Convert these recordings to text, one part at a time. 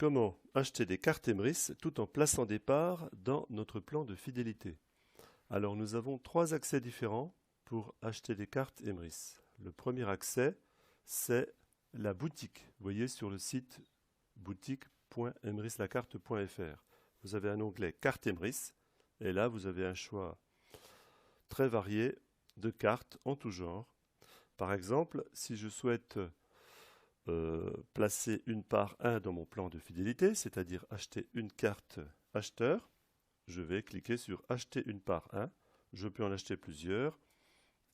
Comment acheter des cartes Emrys tout en plaçant des parts dans notre plan de fidélité? Alors nous avons trois accès différents pour acheter des cartes Emrys. Le premier accès, c'est la boutique. Vous voyez sur le site boutique.emryslacarte.fr. Vous avez un onglet Cartes Emrys et là vous avez un choix très varié de cartes en tout genre. Par exemple, si je souhaite placer une part 1 dans mon plan de fidélité, c'est-à-dire acheter une carte acheteur, je vais cliquer sur acheter une part 1. Je peux en acheter plusieurs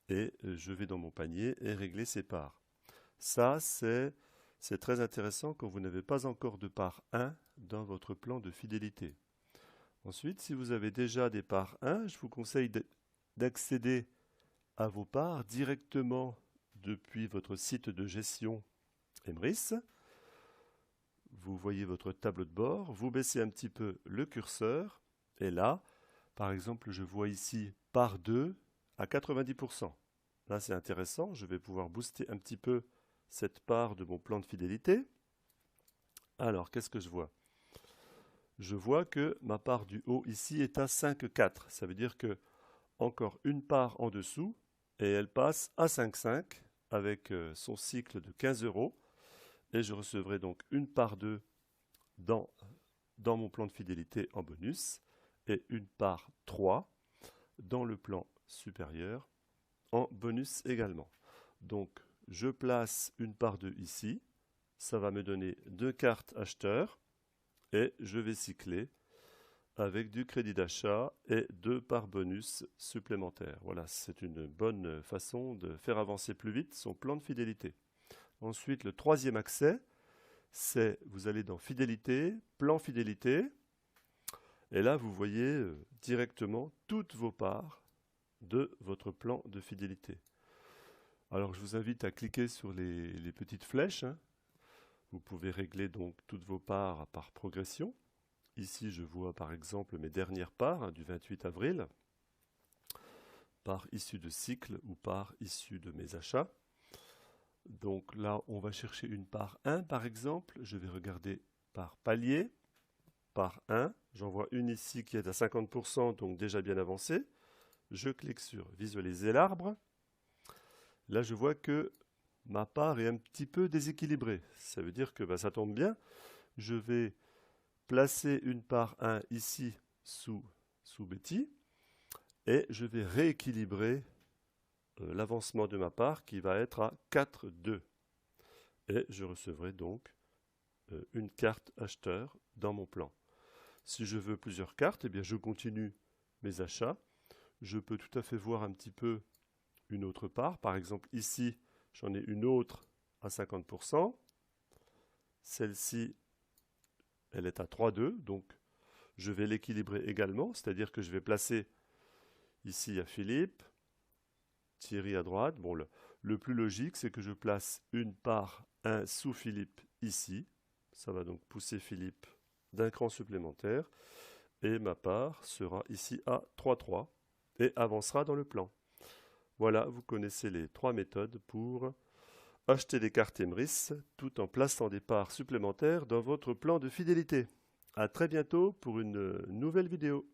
et je vais dans mon panier et régler ces parts. Ça, c'est très intéressant quand vous n'avez pas encore de part 1 dans votre plan de fidélité. Ensuite, si vous avez déjà des parts 1, je vous conseille d'accéder à vos parts directement depuis votre site de gestion Emrys. Vous voyez votre tableau de bord, vous baissez un petit peu le curseur et là, par exemple, je vois ici part 2 à 90%. Là, c'est intéressant, je vais pouvoir booster un petit peu cette part de mon plan de fidélité. Alors, qu'est-ce que je vois? Je vois que ma part du haut ici est à 5,4. Ça veut dire que encore une part en dessous et elle passe à 5,5 avec son cycle de 15 euros. Et je recevrai donc une part 2 dans mon plan de fidélité en bonus et une part 3 dans le plan supérieur en bonus également. Donc je place une part 2 ici, ça va me donner 2 cartes acheteurs et je vais cycler avec du crédit d'achat et 2 parts bonus supplémentaires. Voilà, c'est une bonne façon de faire avancer plus vite son plan de fidélité. Ensuite, le troisième accès, c'est vous allez dans Fidélité, Plan Fidélité, et là vous voyez directement toutes vos parts de votre plan de fidélité. Alors je vous invite à cliquer sur les petites flèches. Vous pouvez régler donc toutes vos parts par progression. Ici je vois par exemple mes dernières parts du 28 avril, par issue de cycle ou par issue de mes achats. Donc là, on va chercher une part 1 par exemple. Je vais regarder par palier, part 1. J'en vois une ici qui est à 50%, donc déjà bien avancée. Je clique sur visualiser l'arbre. Là, je vois que ma part est un petit peu déséquilibrée. Ça veut dire que ça tombe bien. Je vais placer une part 1 ici sous Betty et je vais rééquilibrer l'avancement de ma part qui va être à 4,2. Et je recevrai donc une carte acheteur dans mon plan. Si je veux plusieurs cartes, eh bien je continue mes achats. Je peux tout à fait voir un petit peu une autre part. Par exemple, ici, j'en ai une autre à 50%. Celle-ci, elle est à 3,2. Donc, je vais l'équilibrer également. C'est-à-dire que je vais placer ici à Philippe, Thierry à droite. Bon, le plus logique, c'est que je place une part 1 sous Philippe ici. Ça va donc pousser Philippe d'un cran supplémentaire. Et ma part sera ici à 3,3 et avancera dans le plan. Voilà, vous connaissez les trois méthodes pour acheter des cartes Emrys tout en plaçant des parts supplémentaires dans votre plan de fidélité. À très bientôt pour une nouvelle vidéo.